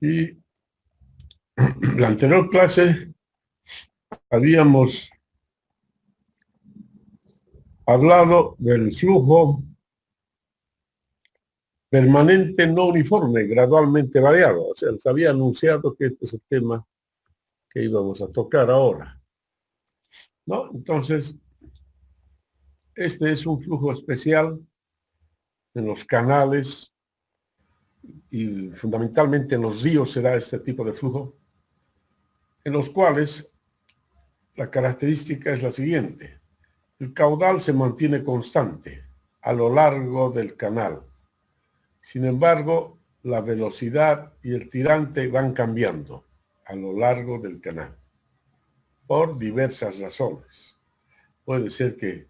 Y la anterior clase habíamos hablado del flujo permanente no uniforme, gradualmente variado. O sea, les había anunciado que este es el tema que íbamos a tocar ahora, ¿no? Entonces, este es un flujo especial en los canales y fundamentalmente en los ríos será este tipo de flujo, en los cuales la característica es la siguiente. El caudal se mantiene constante a lo largo del canal. Sin embargo, la velocidad y el tirante van cambiando a lo largo del canal por diversas razones. Puede ser que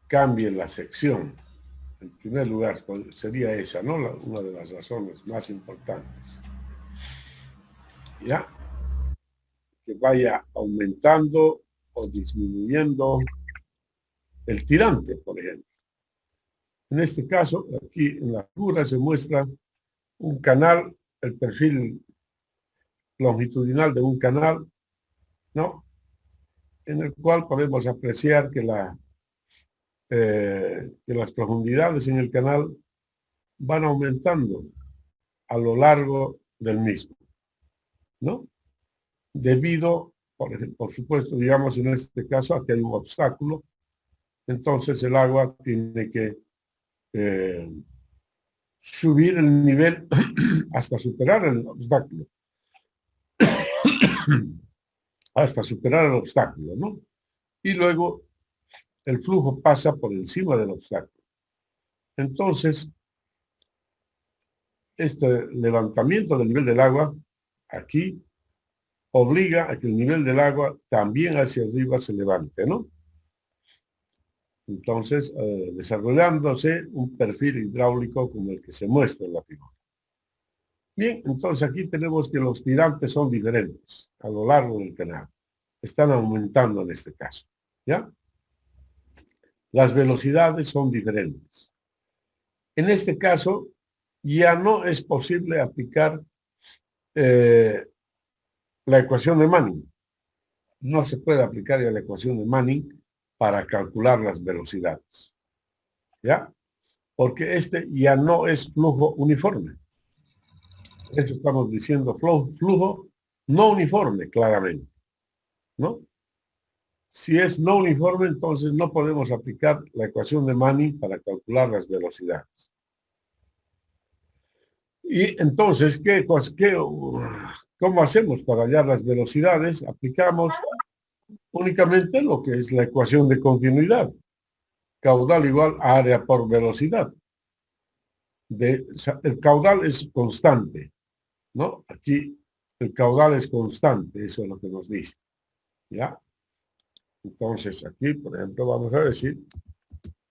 cambie la sección. En primer lugar, sería esa, ¿no? Una de las razones más importantes. ¿Ya? Que vaya aumentando o disminuyendo el tirante, por ejemplo. En este caso, aquí en la figura se muestra un canal, el perfil longitudinal de un canal, ¿no? En el cual podemos apreciar que las profundidades en el canal van aumentando a lo largo del mismo, ¿no? Debido, por supuesto, digamos en este caso, a que hay un obstáculo, entonces el agua tiene que subir el nivel hasta superar el obstáculo, hasta superar el obstáculo, ¿no? Y luego el flujo pasa por encima del obstáculo. Entonces, este levantamiento del nivel del agua aquí obliga a que el nivel del agua también hacia arriba se levante, ¿no? Entonces, desarrollándose un perfil hidráulico como el que se muestra en la figura. Bien, entonces aquí tenemos que los tirantes son diferentes a lo largo del canal. Están aumentando en este caso, ¿ya? Las velocidades son diferentes. En este caso, ya no es posible aplicar la ecuación de Manning. No se puede aplicar ya la ecuación de Manning para calcular las velocidades, ¿ya? Porque este ya no es flujo uniforme. Eso estamos diciendo flujo no uniforme, claramente, ¿no? Si es no uniforme, entonces no podemos aplicar la ecuación de Manning para calcular las velocidades. Y entonces, ¿cómo hacemos para hallar las velocidades? Aplicamos únicamente lo que es la ecuación de continuidad. Caudal igual a área por velocidad. El caudal es constante, ¿no? Aquí el caudal es constante, eso es lo que nos dice, ¿ya? Entonces aquí, por ejemplo, vamos a decir,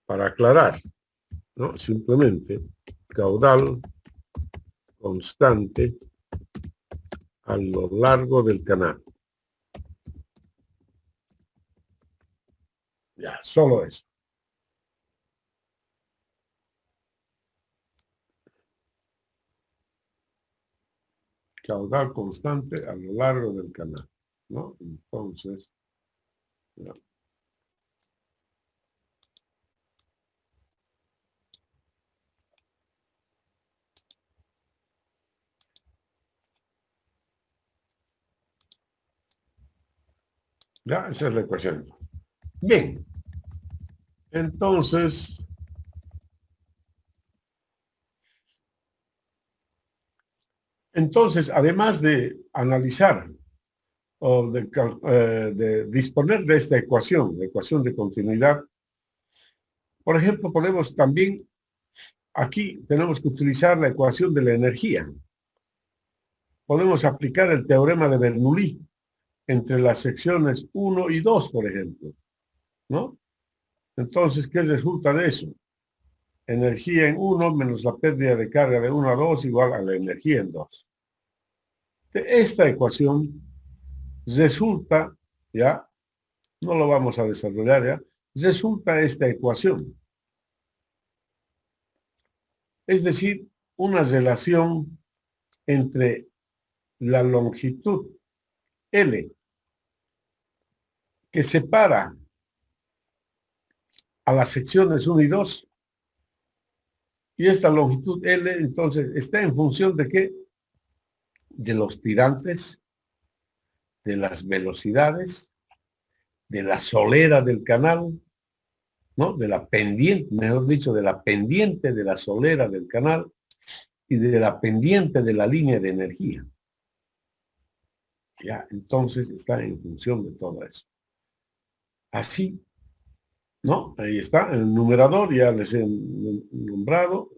para aclarar, ¿no? Simplemente caudal constante a lo largo del canal. Ya, solo eso. Caudal constante a lo largo del canal, ¿no? Entonces, ya. Ya, esa es la ecuación. Bien, entonces, además de analizar o de disponer de esta ecuación, la ecuación de continuidad, por ejemplo, podemos también, aquí tenemos que utilizar la ecuación de la energía. Podemos aplicar el teorema de Bernoulli entre las secciones 1 y 2, por ejemplo, ¿no? Entonces, ¿qué resulta de eso? Energía en 1 menos la pérdida de carga de 1 a 2 igual a la energía en 2. De esta ecuación resulta, ya, no lo vamos a desarrollar ya, resulta esta ecuación. Es decir, una relación entre la longitud L que separa a las secciones 1 y 2, y esta longitud L entonces está en función de qué? De los tirantes, de las velocidades, de la solera del canal, ¿no? De la pendiente, mejor dicho, de la pendiente de la solera del canal y de la pendiente de la línea de energía. Ya, entonces está en función de todo eso. Así, ¿no? Ahí está, el numerador ya les he nombrado,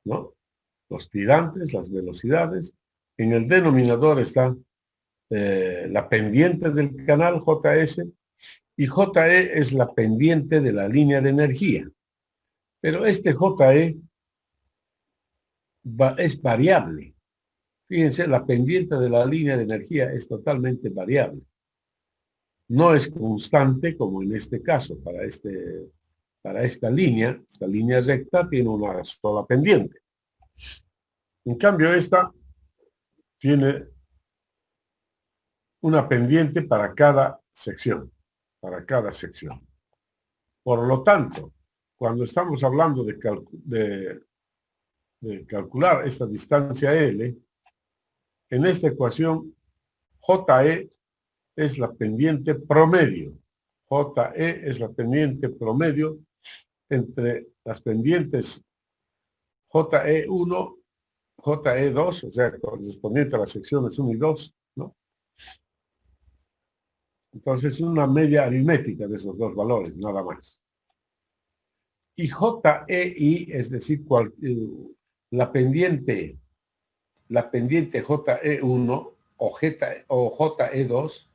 ¿no? Los tirantes, las velocidades. En el denominador está la pendiente del canal JS, y JE es la pendiente de la línea de energía. Pero este JE es variable. Fíjense, la pendiente de la línea de energía es totalmente variable. No es constante como en este caso. Para esta línea recta tiene una sola pendiente. En cambio, esta tiene una pendiente para cada sección. Por lo tanto, cuando estamos hablando de calcular esta distancia L, en esta ecuación JE es la pendiente promedio. JE es la pendiente promedio entre las pendientes JE1, JE2, o sea, correspondiente a las secciones 1 y 2, ¿no? Entonces, una media aritmética de esos dos valores, nada más. Y JEI, es decir, la pendiente JE1 o JE2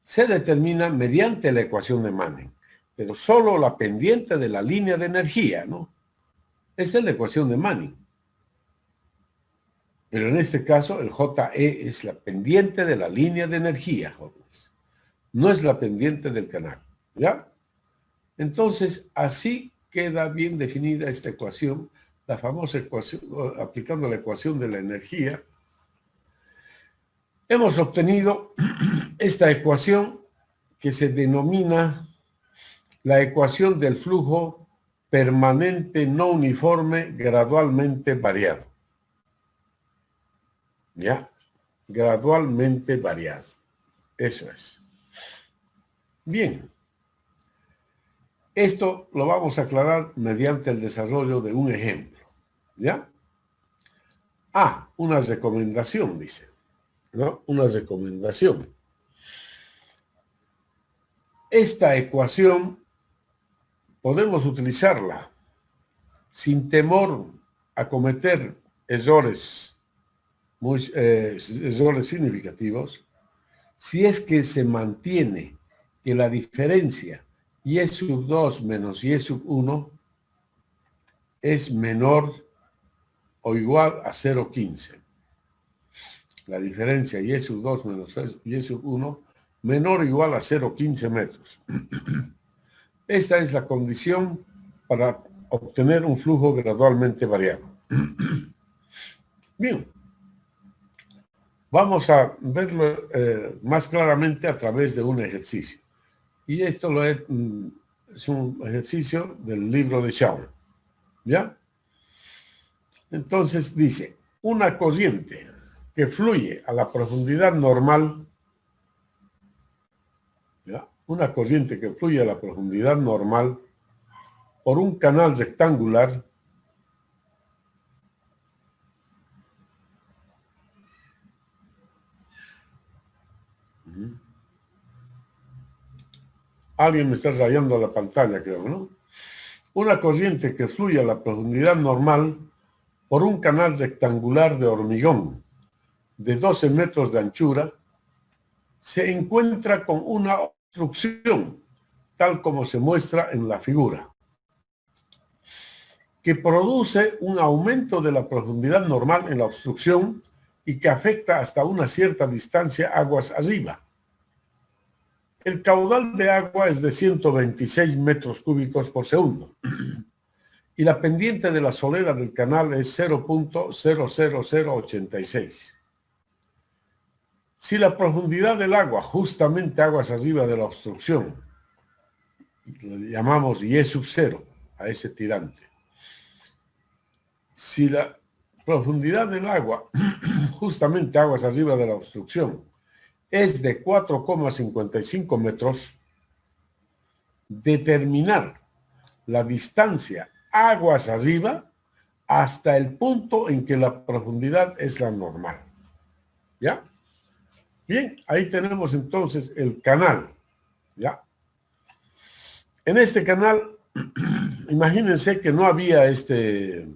se determina mediante la ecuación de Manning, pero solo la pendiente de la línea de energía, ¿no? Esta es la ecuación de Manning. Pero en este caso, el JE es la pendiente de la línea de energía, jóvenes. No es la pendiente del canal, ¿ya? Entonces, así queda bien definida esta ecuación, la famosa ecuación, aplicando la ecuación de la energía. Hemos obtenido esta ecuación que se denomina la ecuación del flujo permanente no uniforme gradualmente variado. ¿Ya? Gradualmente variado. Eso es. Bien. Esto lo vamos a aclarar mediante el desarrollo de un ejemplo. ¿Ya? Una recomendación, dice. ¿No? Una recomendación. Esta ecuación podemos utilizarla sin temor a cometer errores significativos, si es que se mantiene que la diferencia y sub 2 menos y sub 1 es menor o igual a 0,15. La diferencia y sub 2 menos y sub 1 menor o igual a 0,15 metros. Esta es la condición para obtener un flujo gradualmente variado. Bien. Vamos a verlo más claramente a través de un ejercicio. Y esto es un ejercicio del libro de Shaw. ¿Ya? Entonces dice, una corriente que fluye a la profundidad normal, ¿ya? Una corriente que fluye a la profundidad normal por un canal rectangular Alguien me está rayando la pantalla, creo, ¿no? Una corriente que fluye a la profundidad normal por un canal rectangular de hormigón de 12 metros de anchura se encuentra con una obstrucción, tal como se muestra en la figura, que produce un aumento de la profundidad normal en la obstrucción y que afecta hasta una cierta distancia aguas arriba. El caudal de agua es de 126 metros cúbicos por segundo y la pendiente de la solera del canal es 0,00086. Si la profundidad del agua, justamente aguas arriba de la obstrucción, lo llamamos Y sub 0 a ese tirante. Si la profundidad del agua, justamente aguas arriba de la obstrucción, es de 4,55 metros, determinar la distancia aguas arriba hasta el punto en que la profundidad es la normal. ¿Ya? Bien, ahí tenemos entonces el canal. ¿Ya? En este canal, imagínense que no había este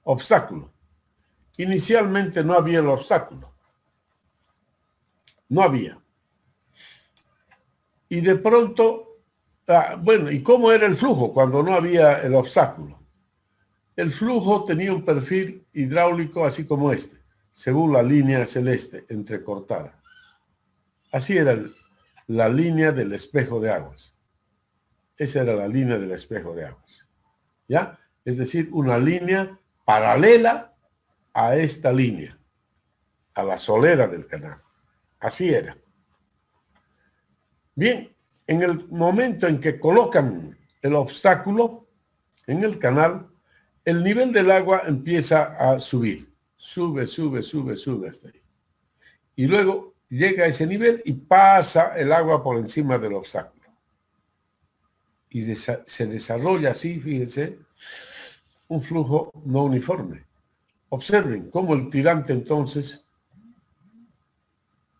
obstáculo. Inicialmente no había el obstáculo. No había. Y de pronto, bueno, ¿y cómo era el flujo cuando no había el obstáculo? El flujo tenía un perfil hidráulico así como este, según la línea celeste entrecortada. Así era la línea del espejo de aguas. Esa era la línea del espejo de aguas. ¿Ya? Es decir, una línea paralela a esta línea, a la solera del canal. Así era. Bien, en el momento en que colocan el obstáculo en el canal, el nivel del agua empieza a subir. Sube, sube, sube, sube hasta ahí. Y luego llega a ese nivel y pasa el agua por encima del obstáculo. Y se desarrolla así, fíjense, un flujo no uniforme. Observen cómo el tirante entonces,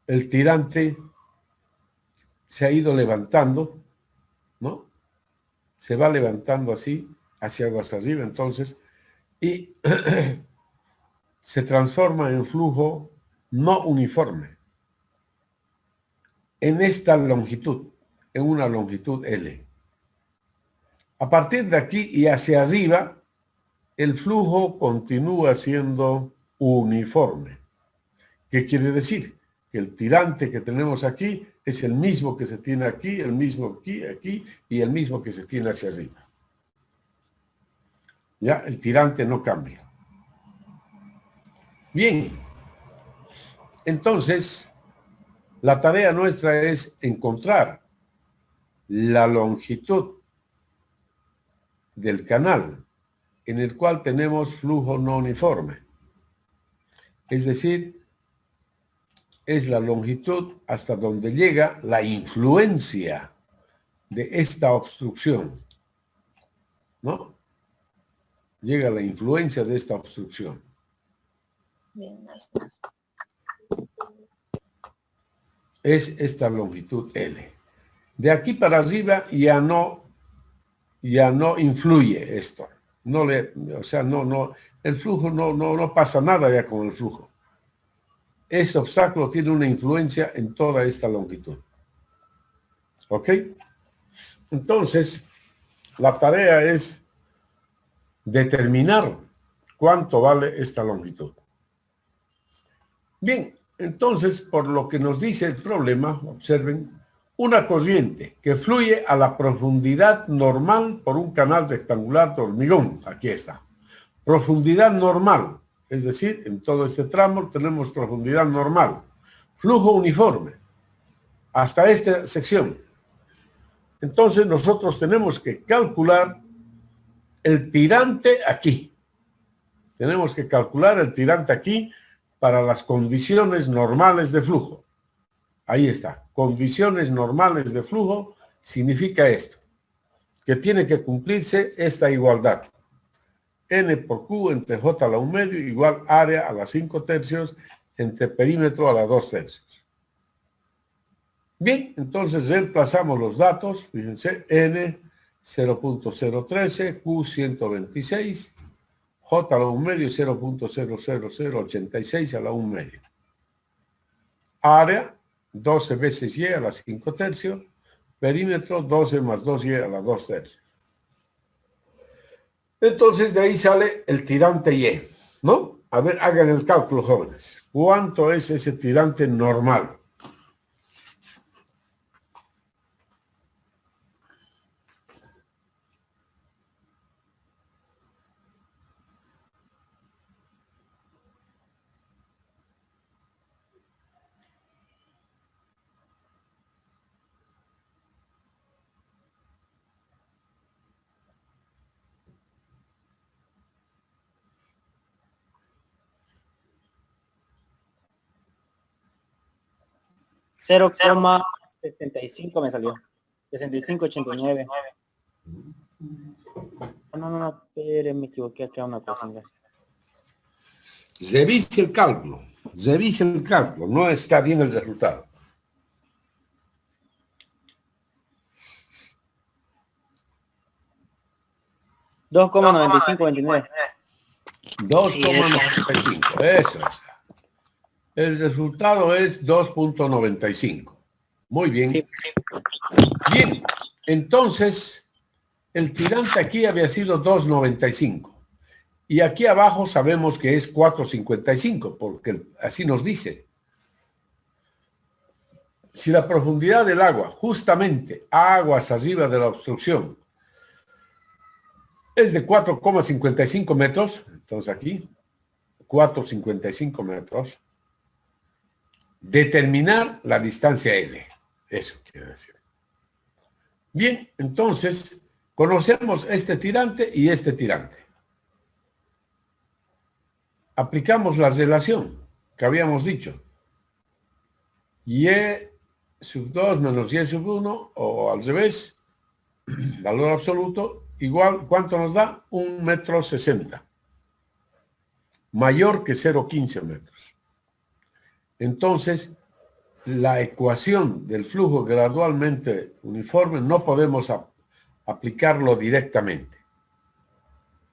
el tirante se ha ido levantando, ¿no? Se va levantando así, hacia aguas arriba entonces, y se transforma en flujo no uniforme en esta longitud, en una longitud L. A partir de aquí y hacia arriba, el flujo continúa siendo uniforme. ¿Qué quiere decir? Que el tirante que tenemos aquí es el mismo que se tiene aquí, el mismo aquí, aquí y el mismo que se tiene hacia arriba. Ya, el tirante no cambia. Bien, entonces la tarea nuestra es encontrar la longitud del canal en el cual tenemos flujo no uniforme. Es decir, es la longitud hasta donde llega la influencia de esta obstrucción, ¿no? Llega la influencia de esta obstrucción. Es esta longitud L. De aquí para arriba ya no influye esto. O sea, el flujo no pasa nada ya con el flujo. Este obstáculo tiene una influencia en toda esta longitud. ¿Ok? Entonces, la tarea es determinar cuánto vale esta longitud. Bien, entonces, por lo que nos dice el problema, observen, una corriente que fluye a la profundidad normal por un canal rectangular de hormigón. Aquí está. Profundidad normal, es decir, en todo este tramo tenemos profundidad normal. Flujo uniforme, hasta esta sección. Entonces nosotros tenemos que calcular el tirante aquí. Tenemos que calcular el tirante aquí para las condiciones normales de flujo. Ahí está. Condiciones normales de flujo significa esto, que tiene que cumplirse esta igualdad. N por Q entre J a la 1 medio igual área a la 5 tercios entre perímetro a la 2 tercios. Bien, entonces reemplazamos los datos. Fíjense, N 0.013, Q 126, J a la 1 medio 0.00086 a la 1 medio. Área 12 veces Y a la 5 tercios. Perímetro 12 más 2Y a la 2 tercios. Entonces de ahí sale el tirante Y, ¿no? A ver, hagan el cálculo, jóvenes. ¿Cuánto es ese tirante normal? 0,65 me salió. 65,89. No, espere, me equivoqué acá una cosa. Revise el cálculo. Revise el cálculo. No está bien el resultado. $2,9529. 2,95. Eso es. El resultado es 2,95. Muy bien. Sí. Bien. Entonces, el tirante aquí había sido 2,95. Y aquí abajo sabemos que es 4,55, porque así nos dice. Si la profundidad del agua, justamente aguas arriba de la obstrucción, es de 4,55 metros, entonces aquí, 4,55 metros, determinar la distancia L. Eso quiere decir. Bien, entonces, conocemos este tirante y este tirante. Aplicamos la relación que habíamos dicho. Y sub 2 menos y sub 1, o al revés, valor absoluto, igual, ¿cuánto nos da? 1,60 m. Mayor que 0,15 metros. Entonces, la ecuación del flujo gradualmente uniforme no podemos aplicarlo directamente.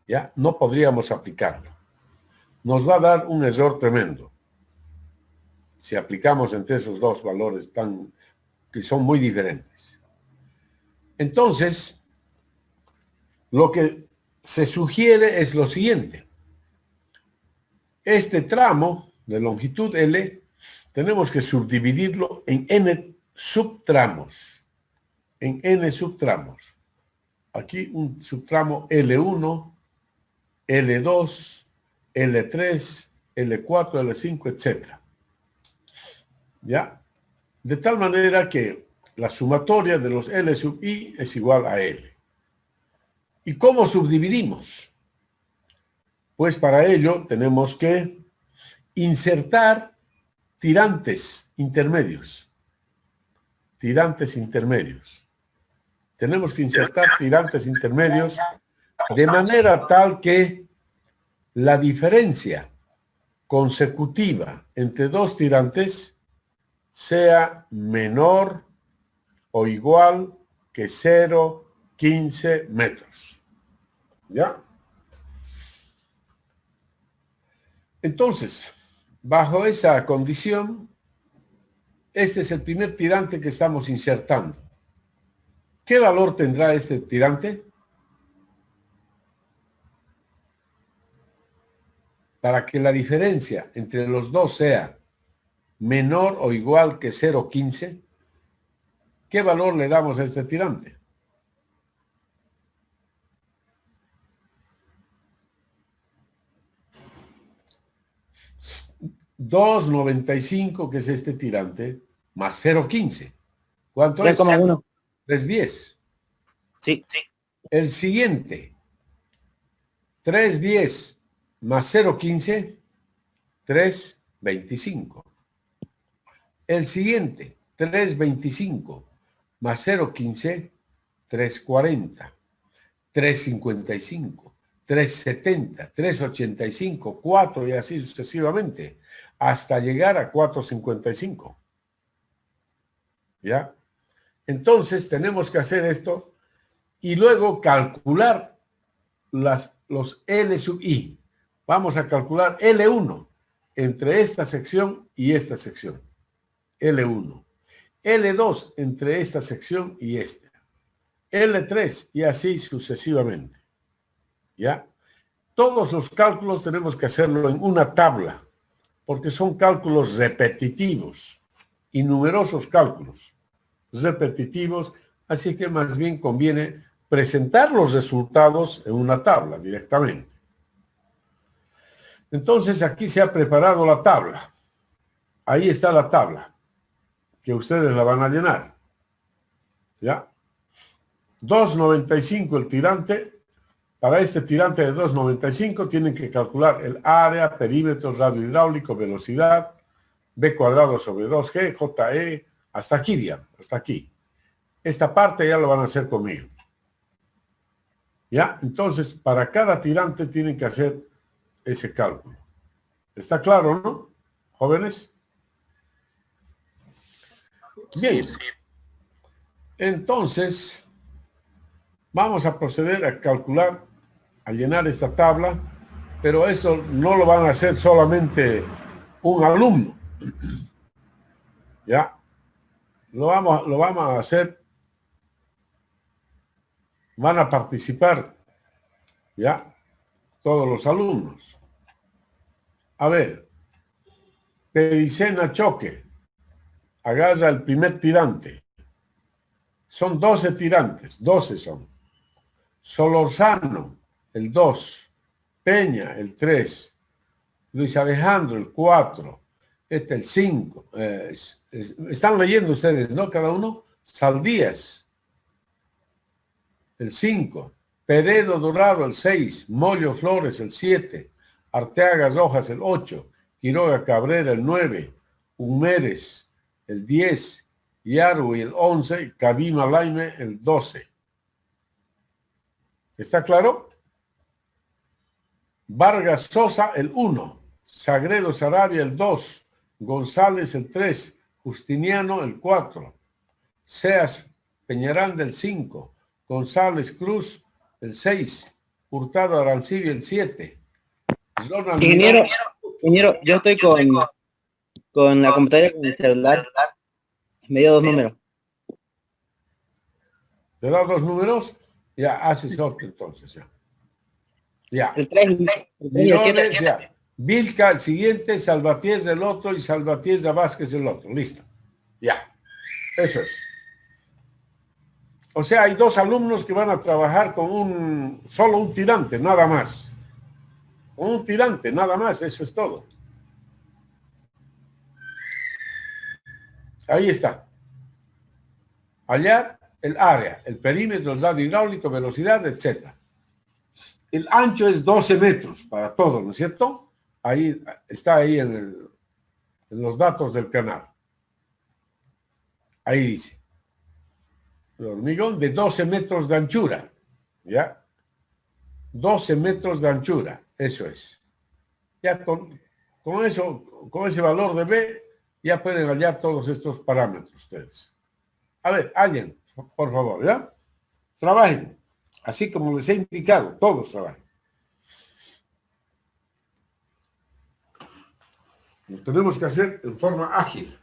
¿Ya? No podríamos aplicarlo. Nos va a dar un error tremendo si aplicamos entre esos dos valores que son muy diferentes. Entonces, lo que se sugiere es lo siguiente. Este tramo de longitud L tenemos que subdividirlo en n subtramos. En n subtramos. Aquí un subtramo L1, L2, L3, L4, L5, etc. ¿Ya? De tal manera que la sumatoria de los L sub I es igual a L. ¿Y cómo subdividimos? Pues para ello tenemos que insertar tirantes intermedios. Tirantes intermedios. Tenemos que insertar tirantes intermedios de manera tal que la diferencia consecutiva entre dos tirantes sea menor o igual que 0,15 metros. ¿Ya? Entonces, bajo esa condición, este es el primer tirante que estamos insertando. ¿Qué valor tendrá este tirante? Para que la diferencia entre los dos sea menor o igual que 0,15, ¿qué valor le damos a este tirante? $2,95, que es este tirante, más 0,15. ¿Cuánto es? 3,1. 3,10. Sí. El siguiente, 3,10 más 0,15, 3,25. El siguiente, 3,25 más 0,15, 3,40. 3,55, 3,70, 3,85, 4 y así sucesivamente, hasta llegar a 4,55. ¿Ya? Entonces tenemos que hacer esto y luego calcular los L sub I. Vamos a calcular L1 entre esta sección y esta sección. L1. L2 entre esta sección y esta. L3 y así sucesivamente. ¿Ya? Todos los cálculos tenemos que hacerlo en una tabla, porque son cálculos repetitivos y numerosos cálculos repetitivos, así que más bien conviene presentar los resultados en una tabla directamente. Entonces aquí se ha preparado la tabla. Ahí está la tabla, que ustedes la van a llenar. ¿Ya? 2,95 el tirante. Para este tirante de 2,95 tienen que calcular el área, perímetro, radio hidráulico, velocidad, B² sobre 2G, JE, Hasta aquí, digamos, hasta aquí. Esta parte ya lo van a hacer conmigo. ¿Ya? Entonces, para cada tirante tienen que hacer ese cálculo. ¿Está claro, no? Jóvenes. Bien. Entonces, vamos a proceder a calcular, a llenar esta tabla, pero esto no lo van a hacer solamente un alumno. ¿Ya? Lo vamos a hacer, van a participar, ¿ya? Todos los alumnos. A ver, Pericena Choque, agarra el primer tirante. Son 12 tirantes, 12 son. Solorzano, el 2. Peña, el 3. Luis Alejandro, el 4. Este, el 5. Están leyendo ustedes, ¿no? Cada uno. Saldías, el 5. Peredo Dorado, el 6. Mollo Flores, el 7. Arteaga Rojas, el 8. Quiroga Cabrera, el 9. Humérez, el 10. Yarui, el 11. Kadima Laime, el 12. ¿Está claro? Vargas Sosa, el 1. Sagredo Sarabia, el 2. González, el 3. Justiniano, el 4. Seas Peñaranda, el 5. González Cruz, el 6. Hurtado Arancibia, el 7. Ingeniero, yo estoy con la computadora con el celular. Me dio 2 números. ¿Te da 2 números? Ya, haces otro entonces, ya. Ya. El 3 y el 7. Ya. Vilca, el siguiente, Salvatierra del otro y Salvatierra Vázquez el otro. Listo. Ya. Eso es. O sea, hay 2 alumnos que van a trabajar con solo un tirante, nada más. Con un tirante, nada más. Eso es todo. Ahí está. Allá el área, el perímetro, el lado hidráulico, velocidad, etc. El ancho es 12 metros para todo, ¿no es cierto? Ahí está ahí en los datos del canal. Ahí dice. El hormigón de 12 metros de anchura. ¿Ya? 12 metros de anchura. Eso es. Ya con eso, con ese valor de B, ya pueden hallar todos estos parámetros ustedes. A ver, alguien, por favor, ¿ya? Trabajen. Así como les he indicado, todos trabajen. Lo tenemos que hacer en forma ágil.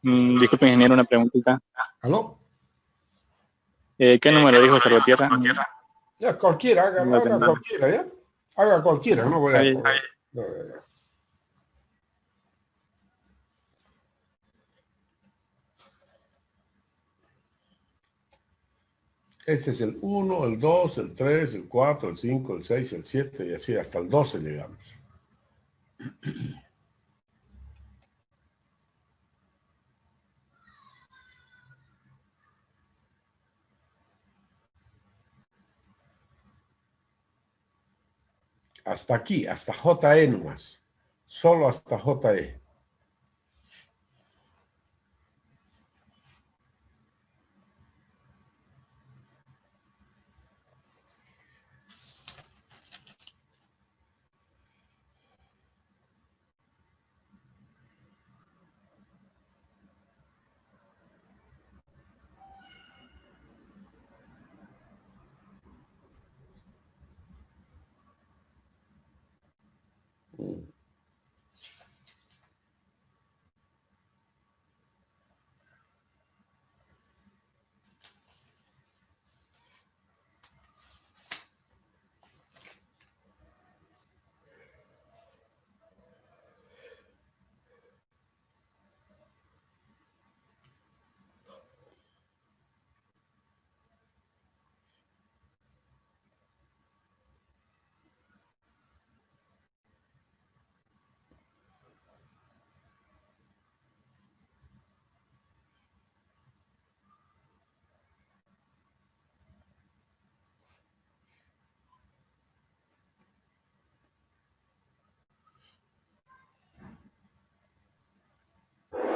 Disculpe, ingeniero, una preguntita. ¿Aló? ¿Qué número dijo Salvatierra? Ya, cualquiera, haga cualquiera, ¿ya? Haga cualquiera, no voy a... Ahí. No, no. Este es el 1, el 2, el 3, el 4, el 5, el 6, el 7 y así hasta el 12 llegamos. Hasta aquí, hasta JE nomás. Solo hasta JE.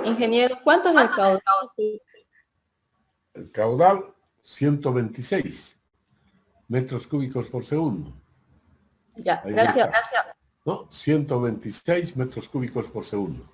Ingeniero, ¿cuánto es el caudal? El caudal, 126 metros cúbicos por segundo. Ya, Ahí gracias. está. ¿No? 126 metros cúbicos por segundo.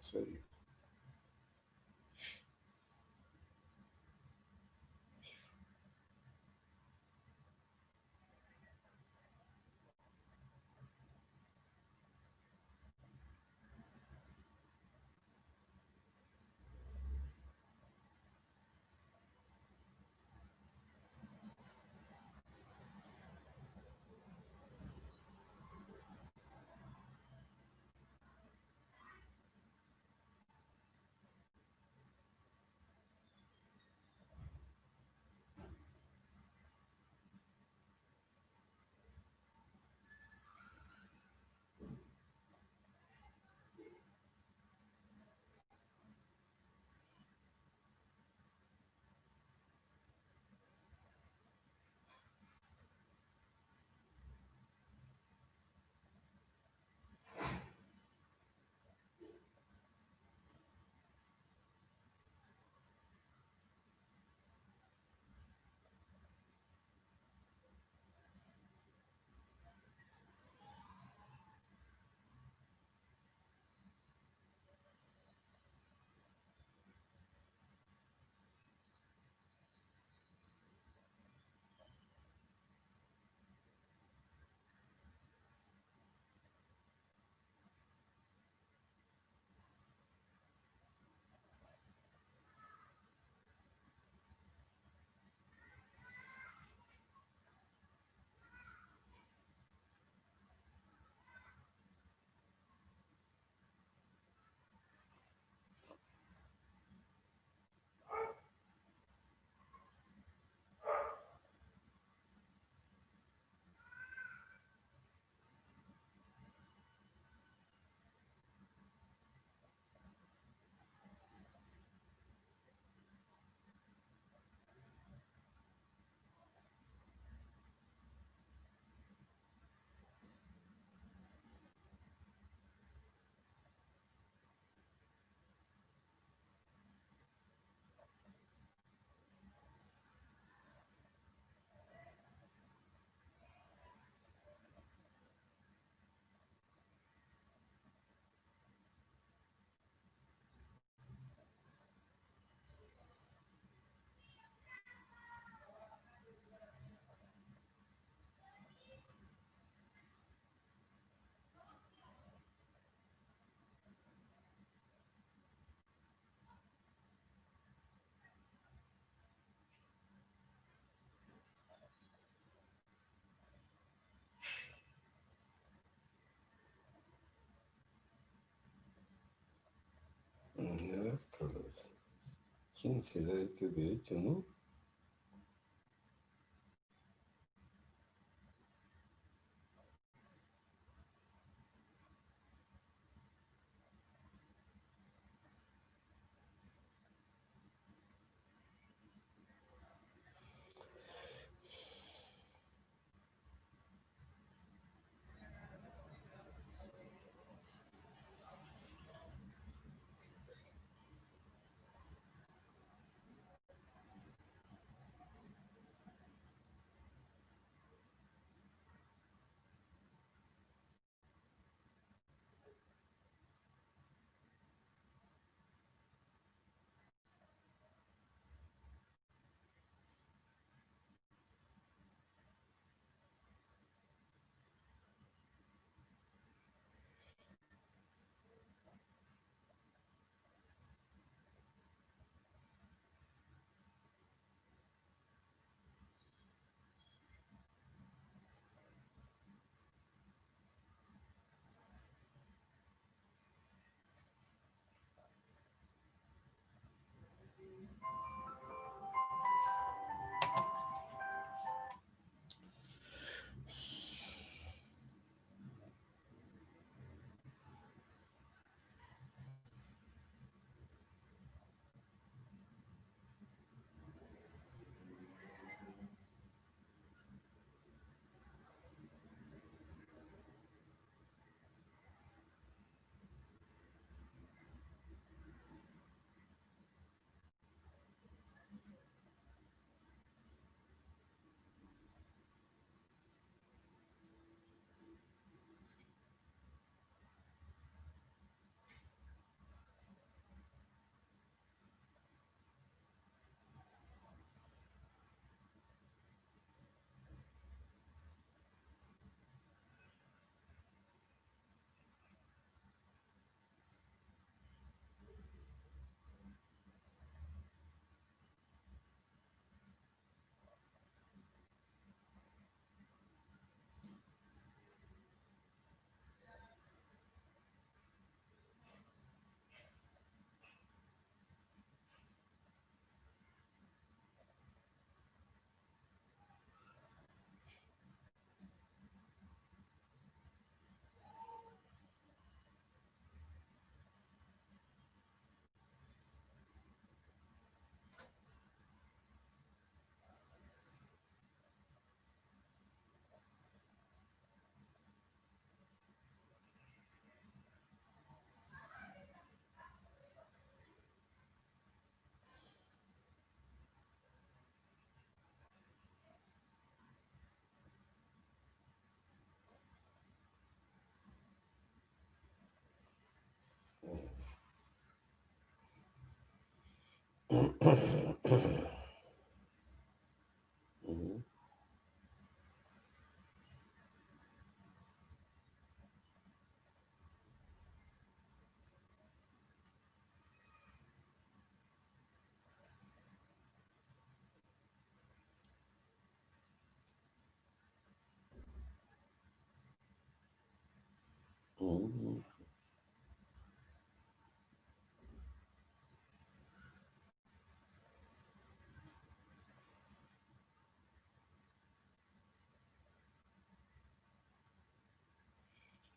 Sí. ¿Quién será este derecho, no?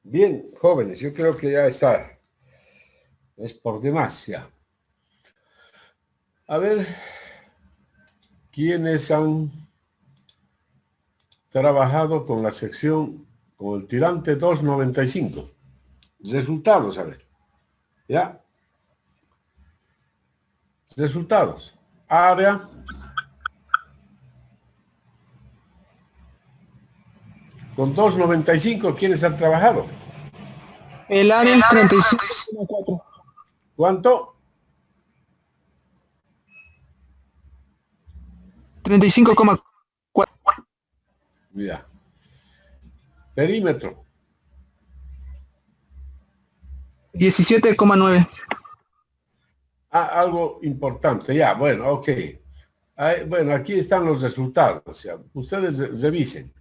Bien, jóvenes, yo creo que ya está. Es por demasiado. A ver, ¿quiénes han trabajado con la sección, con el tirante 295? Resultados, a ver. ¿Ya? Resultados. Área. Con 295, ¿quiénes han trabajado? El área es 35,4. ¿Cuánto? 35,4. Ya. Perímetro. 17,9. Ah, algo importante. Ya, bueno, ok. Bueno, aquí están los resultados. O sea, ustedes revisen.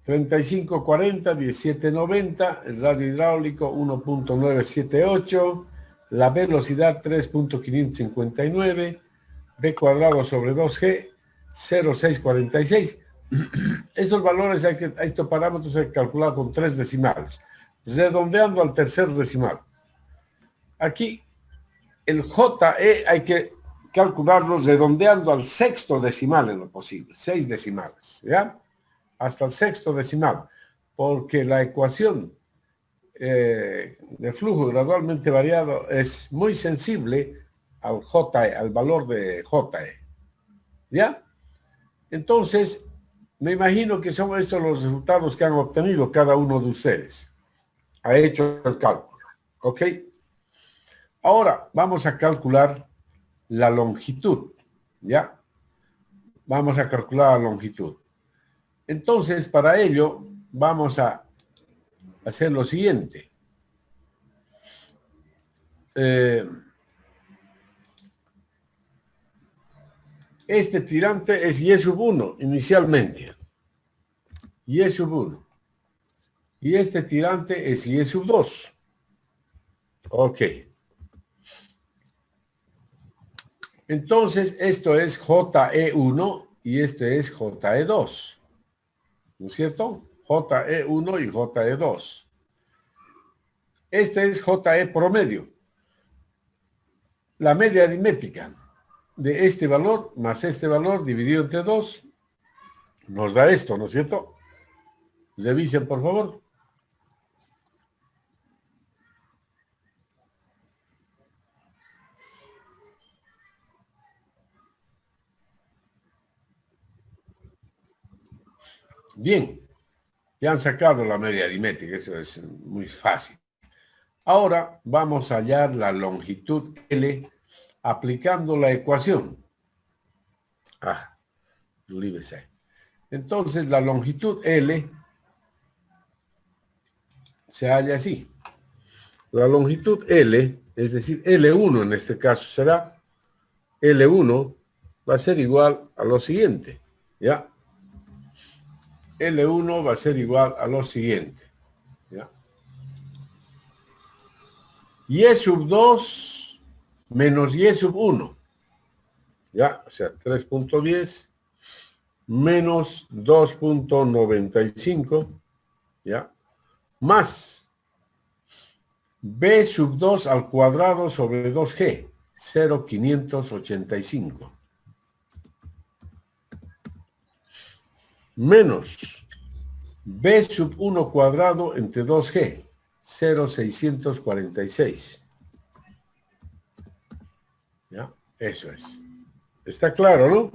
3540, 1790, el radio hidráulico 1.978, la velocidad 3.559, b cuadrado sobre 2g, 0,646. Estos valores, estos parámetros hay que calcular con 3 decimales, redondeando al tercer decimal. Aquí, el JE hay que calcularlo redondeando al sexto decimal en lo posible, 6 decimales, ¿ya? Hasta el sexto decimal, porque la ecuación de flujo gradualmente variado es muy sensible al JE, al valor de JE, ¿ya? Entonces, me imagino que son estos los resultados que han obtenido cada uno de ustedes. Ha hecho el cálculo, ¿ok? Ahora vamos a calcular la longitud, ¿ya? Vamos a calcular la longitud. Entonces, para ello, vamos a hacer lo siguiente. Este tirante es Y sub 1 inicialmente. Y sub 1. Y este tirante es Y sub 2. Ok. Entonces, esto es JE1 y este es JE2. ¿No es cierto? JE1 y JE2. Este es JE promedio. La media aritmética de este valor más este valor dividido entre 2 nos da esto, ¿no es cierto? Revisen, por favor. Bien, ya han sacado la media aritmética, eso es muy fácil. Ahora vamos a hallar la longitud L aplicando la ecuación. Entonces la longitud L se halla así. La longitud L, es decir, L1 en este caso será, L1 va a ser igual a lo siguiente, ¿ya? L1 va a ser igual a lo siguiente, ¿ya? Y sub 2 menos Y sub 1, ¿ya? O sea, 3.10 menos 2.95, ¿ya? Más B sub 2 al cuadrado sobre 2G, 0,585. Menos B sub 1 cuadrado entre 2G, 0,646. ¿Ya? Eso es. Está claro, ¿no?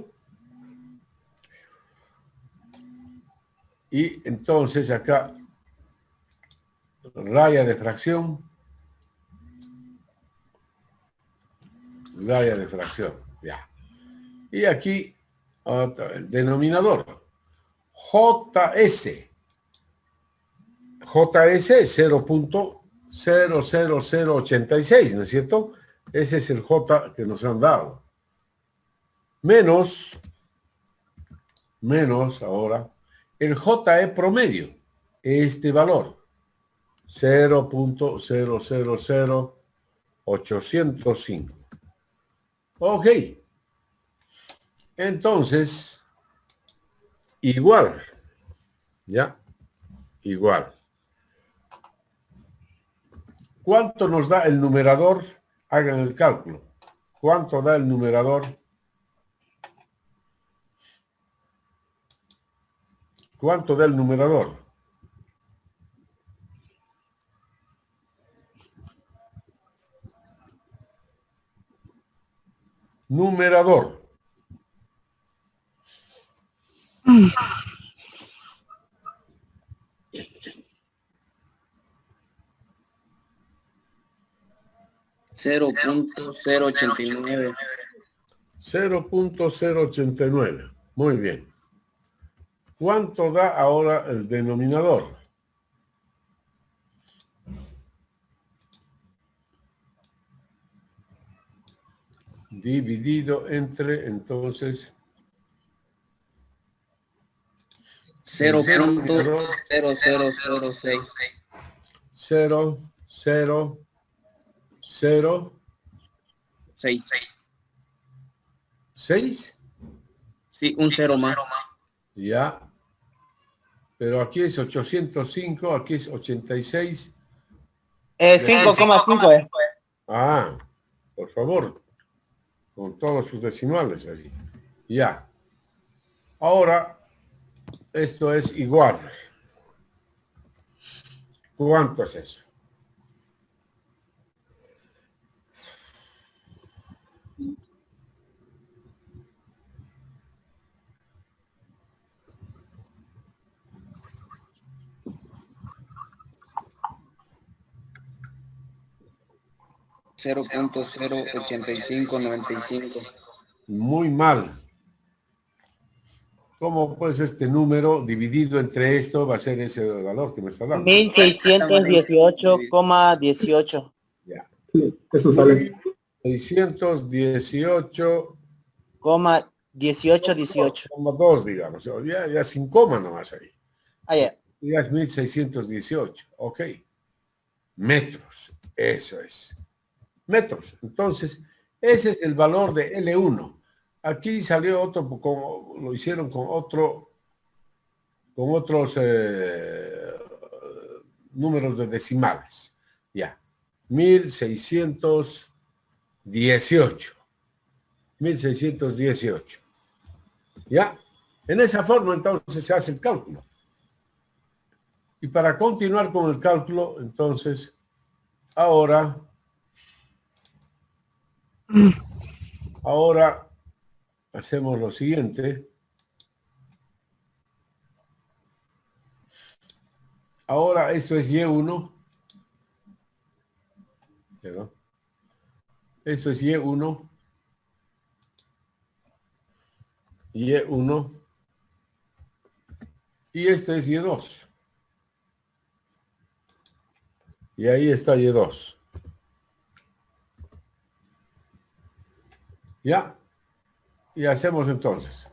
Y entonces acá, raya de fracción. Raya de fracción, ya. Y aquí, el denominador. JS. JS es 0.00086, ¿no es cierto? Ese es el J que nos han dado. Menos ahora, el JE promedio, este valor, 0.000805. Ok. Entonces, igual, ¿ya? Igual. ¿Cuánto nos da el numerador? Hagan el cálculo. ¿Cuánto da el numerador? ¿Cuánto da el numerador? Numerador. $0.089. 0.089. Muy bien. ¿Cuánto da ahora el denominador? Dividido entre, entonces, 0.0006. 0, 0, 0, 6. 6. Sí, un 0 más. Ya. Pero aquí es 805, aquí es 86. 5,5 es. Ah, por favor. Con todos sus decimales así. Ya. Ahora, esto es igual. ¿Cuánto es eso? $0.08595. Muy mal. ¿Cómo pues este número dividido entre esto va a ser ese valor que me está dando? 1618,18. Ya. Sí, eso sale. 618,18. 18. Digamos. Ya sin coma nomás ahí. Ah, ya. Ya es 1618. Ok. Metros. Eso es. Metros. Entonces, ese es el valor de L1. Aquí salió otro, como lo hicieron con otros números de decimales. Ya. 1618. 1618. ¿Ya? En esa forma entonces se hace el cálculo. Y para continuar con el cálculo, entonces, ahora hacemos lo siguiente. Ahora esto es Y1. ¿Verdad? Esto es Y1. Y1. Y este es Y2. Y ahí está Y2. ¿Ya? Y hacemos entonces.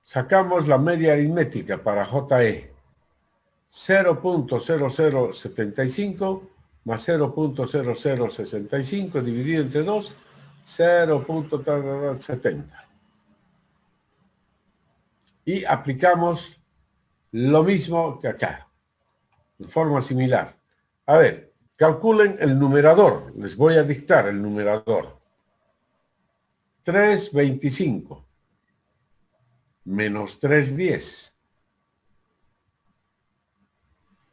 Sacamos la media aritmética para JE. 0.0075 más 0.0065 dividido entre 2, 0.70. Y aplicamos lo mismo que acá, de forma similar. A ver, calculen el numerador. Les voy a dictar el numerador. 325 menos 310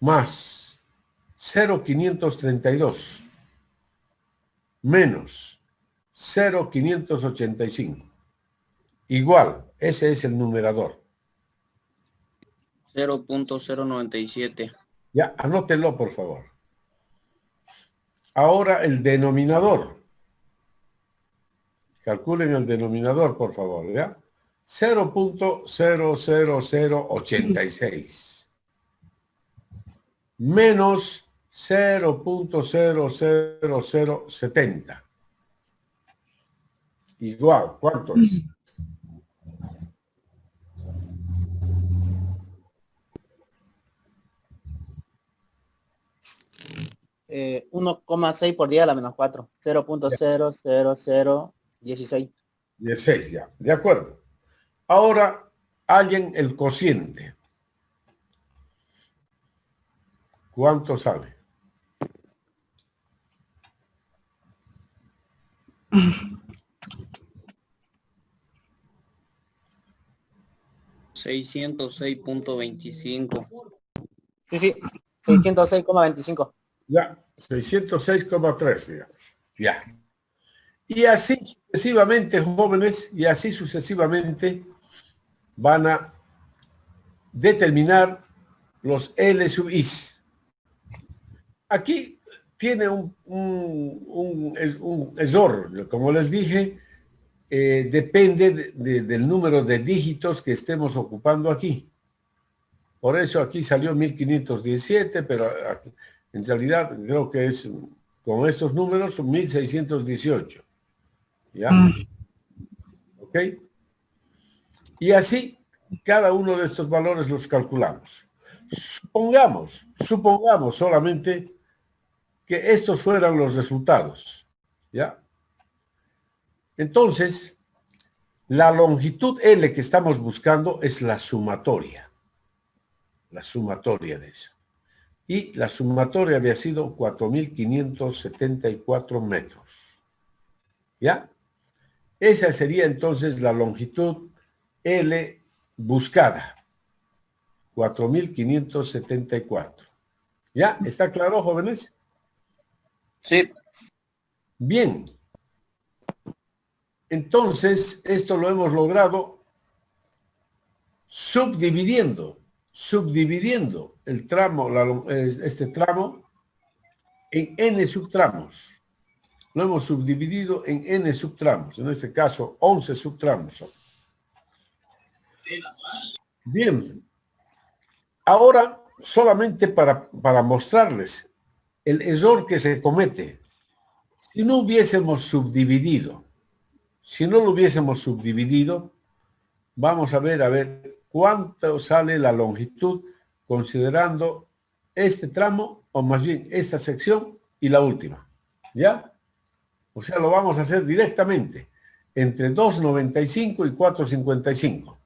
más 0,532 menos 0,585 igual, ese es el numerador. 0.097. Ya, anótelo por favor. Ahora el denominador. Calculen el denominador por favor, ¿ya? 0.00086 menos 0.00070 igual, ¿cuánto es? Eh, 1,6 por 10 a la menos 4. 0.00016. 16 ya, de acuerdo. Ahora hallen el cociente. ¿Cuánto sale? $606.25. Sí, 606,25. Ya, 606,3, digamos. Ya. Y así sucesivamente, jóvenes, y así sucesivamente van a determinar los L sub is. Aquí tiene un error. Como les dije, depende del número de dígitos que estemos ocupando aquí. Por eso aquí salió 1517, pero en realidad creo que es, con estos números, son 1618. ¿Ya? ¿Ok? Y así, cada uno de estos valores los calculamos. Supongamos solamente que estos fueran los resultados. ¿Ya? Entonces, la longitud L que estamos buscando es la sumatoria. La sumatoria de eso. Y la sumatoria había sido 4.574 metros. ¿Ya? Esa sería entonces la longitud L buscada. 4.574. ¿Ya? ¿Está claro, jóvenes? Sí. Bien. Entonces, esto lo hemos logrado subdividiendo el tramo, este tramo en n subtramos. Lo hemos subdividido en n subtramos, en este caso 11 subtramos. Bien, ahora solamente para mostrarles el error que se comete. Si no lo hubiésemos subdividido, vamos a ver cuánto sale la longitud considerando este tramo, o más bien esta sección y la última. ¿Ya? O sea, lo vamos a hacer directamente entre 2,95 y 4,55.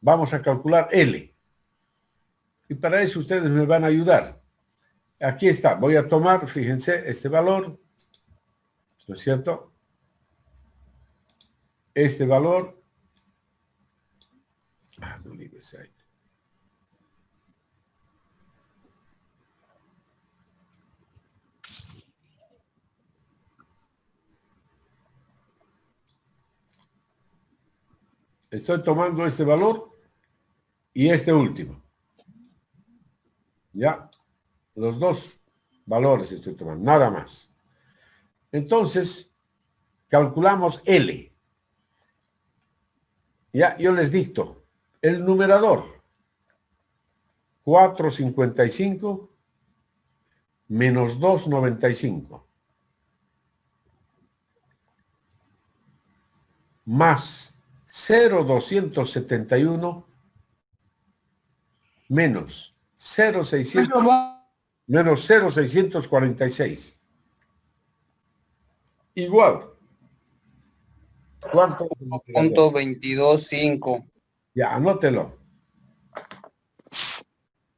Vamos a calcular L. Y para eso ustedes me van a ayudar. Aquí está. Voy a tomar, fíjense, este valor. ¿No es cierto? Este valor. No leave aside. Estoy tomando este valor y este último. Ya, los dos valores estoy tomando, nada más. Entonces, calculamos L. Ya, yo les dicto. El numerador, 4,55 menos 2,95. Más 0,271 menos 0,646. Igual. ¿Cuánto? 2.225. Ya, anótelo.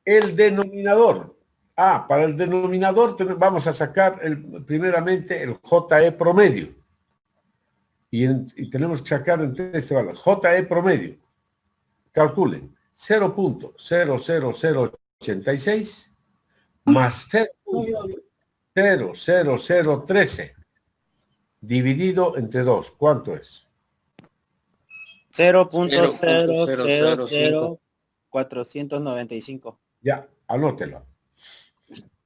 El denominador. Para el denominador vamos a sacar primeramente el JE promedio. Y tenemos que sacar entre este valor. JE promedio. Calculen. 0.00086 más 0.00013 dividido entre 2. ¿Cuánto es? 0.000495. Ya, anótelo.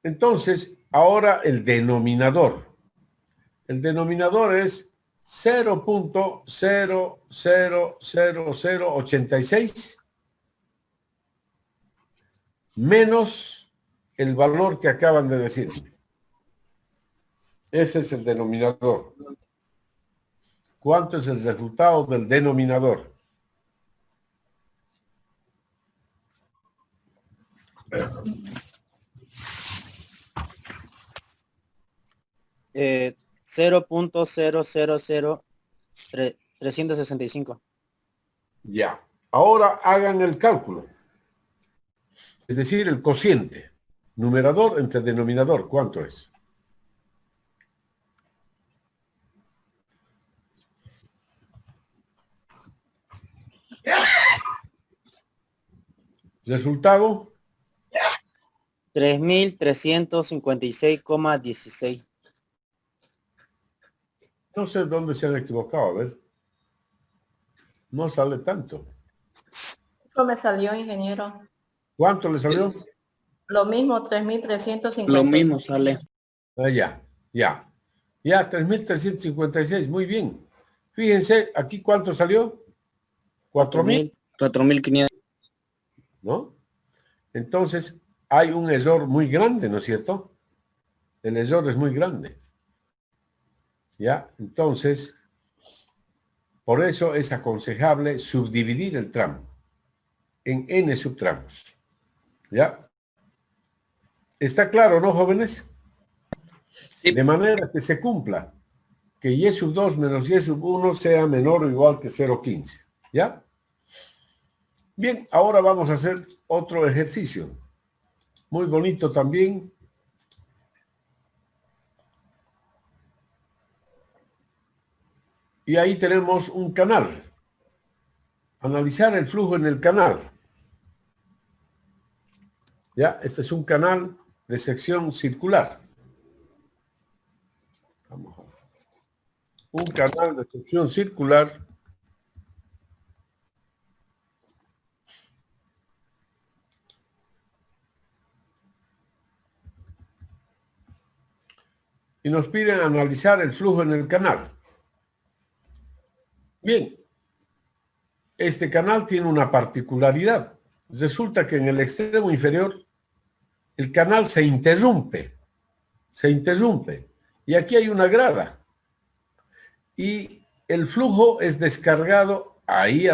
Entonces, ahora el denominador. El denominador es 0.00086 menos el valor que acaban de decir. Ese es el denominador. ¿Cuánto es el resultado del denominador? Eh, 0.000365. Ya. Ahora hagan el cálculo. Es decir, el cociente. Numerador entre denominador. ¿Cuánto es? Resultado. 3.356,16. No sé dónde se han equivocado. A ver. No sale tanto. ¿Cómo me salió, ingeniero? ¿Cuánto le salió? Lo mismo, 3.350. Lo mismo sale. Ya, 3.356, muy bien. Fíjense, aquí cuánto salió. 4.000, 4.500. ¿no? Entonces, hay un error muy grande, ¿no es cierto? El error es muy grande. ¿Ya? Entonces, por eso es aconsejable subdividir el tramo en n subtramos. ¿Ya? ¿Está claro, no, jóvenes? Sí. De manera que se cumpla que y sub 2 menos y sub 1 sea menor o igual que 0,15. ¿Ya? Bien, ahora vamos a hacer otro ejercicio. Muy bonito también. Y ahí tenemos un canal. Analizar el flujo en el canal. ¿Ya? Este es un canal de sección circular. Vamos a ver. Un canal de sección circular. Y nos piden analizar el flujo en el canal. Bien, este canal tiene una particularidad. Resulta que en el extremo inferior el canal se interrumpe. Y aquí hay una grada. Y el flujo es descargado ahí,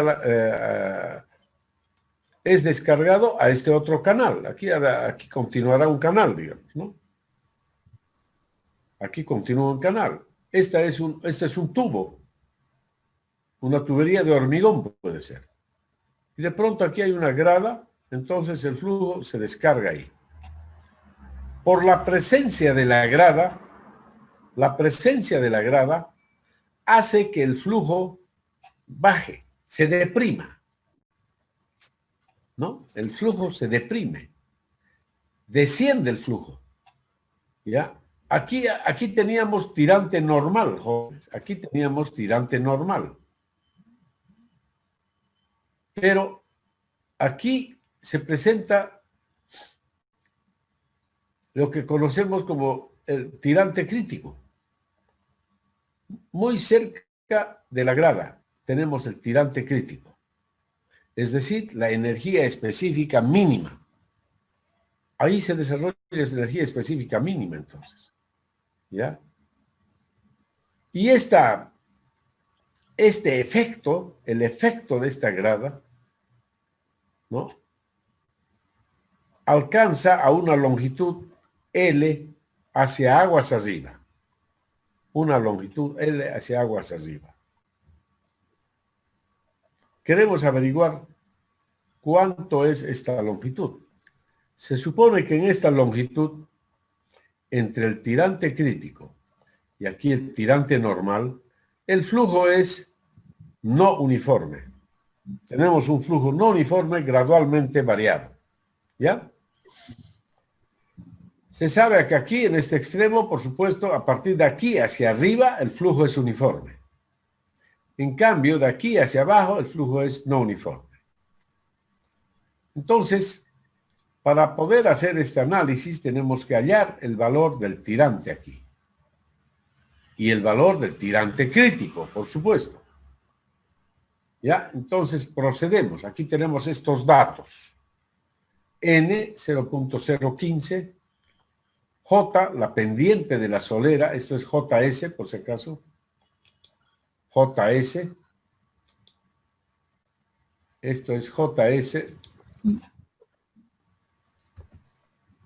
es descargado a este otro canal. Aquí continuará un canal, digamos, ¿no? Aquí continúa un canal. Este es un tubo. Una tubería de hormigón puede ser. Y de pronto aquí hay una grada, entonces el flujo se descarga ahí. Por la presencia de la grada hace que el flujo baje, se deprima. ¿No? El flujo se deprime. Desciende el flujo. ¿Ya? Aquí teníamos tirante normal, jóvenes. Aquí teníamos tirante normal. Pero aquí se presenta lo que conocemos como el tirante crítico. Muy cerca de la grada tenemos el tirante crítico. Es decir, la energía específica mínima. Ahí se desarrolla esa energía específica mínima, entonces. ¿Ya? Y este efecto, el efecto de esta grada, ¿no? Alcanza a una longitud L hacia aguas arriba. Una longitud L hacia aguas arriba. Queremos averiguar cuánto es esta longitud. Se supone que en esta longitud, entre el tirante crítico y aquí el tirante normal, el flujo es no uniforme. Tenemos un flujo no uniforme gradualmente variado. ¿Ya? Se sabe que aquí, en este extremo, por supuesto, a partir de aquí hacia arriba, el flujo es uniforme. En cambio, de aquí hacia abajo, el flujo es no uniforme. Entonces, para poder hacer este análisis, tenemos que hallar el valor del tirante aquí. Y el valor del tirante crítico, por supuesto. ¿Ya? Entonces, procedemos. Aquí tenemos estos datos. N, 0.015. J, la pendiente de la solera. Esto es JS, por si acaso. JS. Esto es JS.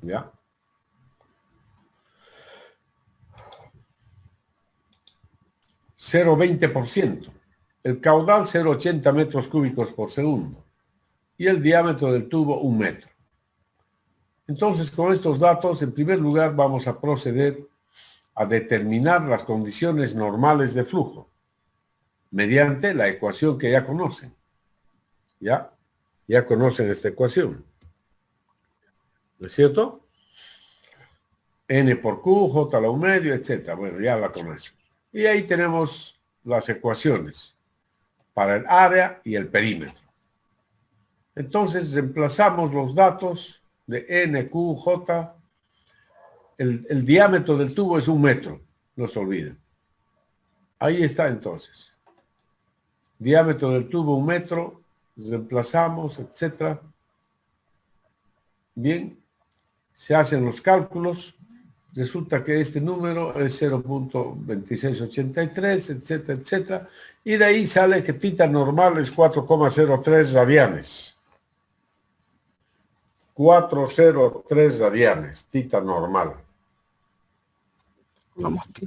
¿Ya? (0,20%). El caudal 0,80 metros cúbicos por segundo. Y el diámetro del tubo 1 metro. Entonces, con estos datos, en primer lugar, vamos a proceder a determinar las condiciones normales de flujo mediante la ecuación que ya conocen. ¿Ya? Ya conocen esta ecuación. ¿No es cierto? N por Q, J a la 1 medio, etc. Bueno, ya la conocen. Y ahí tenemos las ecuaciones para el área y el perímetro. Entonces, reemplazamos los datos de N, Q, J. El diámetro del tubo es 1 metro, no se olviden. Ahí está entonces. Diámetro del tubo 1 metro, reemplazamos, etc. Bien, se hacen los cálculos. Resulta que este número es 0.2683, etcétera, etcétera. Y de ahí sale que θ normal es 4,03 radianes. 403 radianes, θ normal.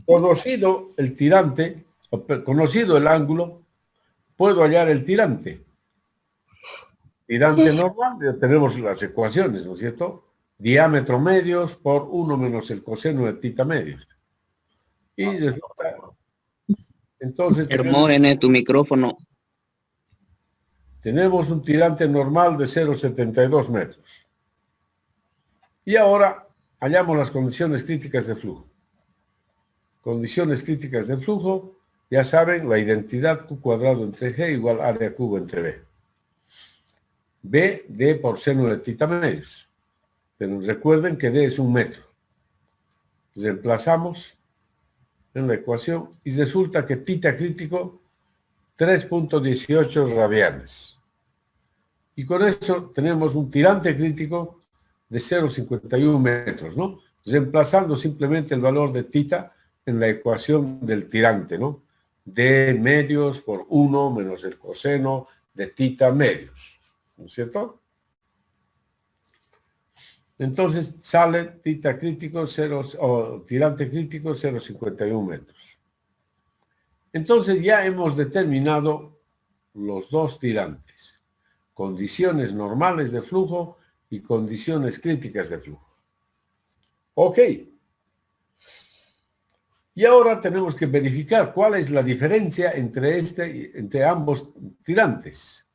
Conocido el tirante, conocido el ángulo, puedo hallar el tirante. Tirante normal, ya tenemos las ecuaciones, ¿no es cierto? Diámetro medios por 1 menos el coseno de tita medios. Y resulta, entonces Hermógenes, tu micrófono. tenemos un tirante normal de 0,72 metros. Y ahora hallamos las condiciones críticas de flujo. Condiciones críticas de flujo, ya saben, la identidad Q cuadrado entre G igual área cubo entre B. B, D por seno de tita medios. Pero recuerden que D es 1 metro. Reemplazamos en la ecuación y resulta que tita crítico 3.18 radianes. Y con eso tenemos un tirante crítico de 0,51 metros, ¿no? Reemplazando simplemente el valor de tita en la ecuación del tirante, ¿no? D medios por 1 menos el coseno de tita medios, ¿no es cierto? Entonces sale tita crítico 0, o tirante crítico 0,51 metros. Entonces ya hemos determinado los dos tirantes, condiciones normales de flujo y condiciones críticas de flujo. Ok. Y ahora tenemos que verificar cuál es la diferencia entre ambos tirantes.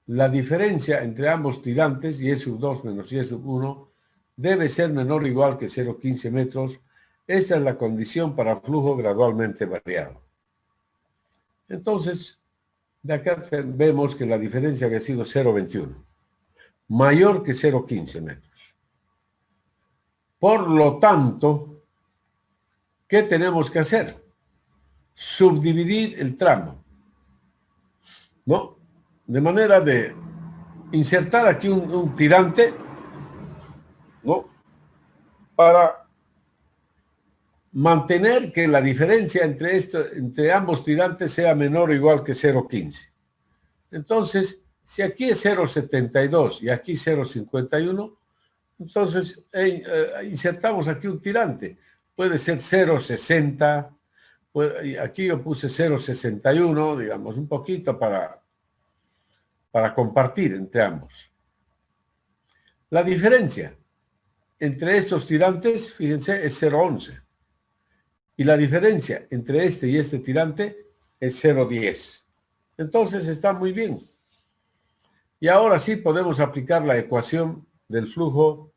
La diferencia entre ambos tirantes, Y sub 2 menos Y sub 1, debe ser menor o igual que 0,15 metros. Esta es la condición para flujo gradualmente variado. Entonces, de acá vemos que la diferencia había sido 0,21, mayor que 0,15 metros. Por lo tanto, ¿qué tenemos que hacer? Subdividir el tramo, ¿no? De manera de insertar aquí un tirante, ¿no? Para mantener que la diferencia entre ambos tirantes sea menor o igual que 0,15. Entonces, si aquí es 0,72 y aquí 0,51, entonces insertamos aquí un tirante. Puede ser 0,60, aquí yo puse 0,61, digamos, un poquito para compartir entre ambos. La diferencia entre estos tirantes, fíjense, es 0,11. Y la diferencia entre este y este tirante es 0,10. Entonces está muy bien. Y ahora sí podemos aplicar la ecuación del flujo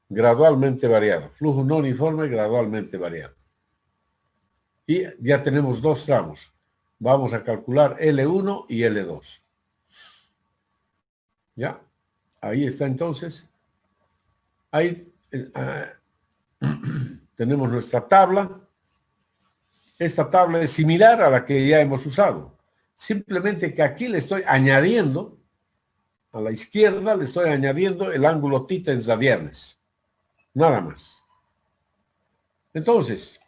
gradualmente variado. Flujo no uniforme gradualmente variado. Y ya tenemos dos tramos. Vamos a calcular L1 y L2. ¿Ya? Ahí está entonces. Ahí tenemos nuestra tabla. Esta tabla es similar a la que ya hemos usado. Simplemente que aquí le estoy añadiendo, a la izquierda le estoy añadiendo el ángulo tita en radianes. Nada más. Entonces,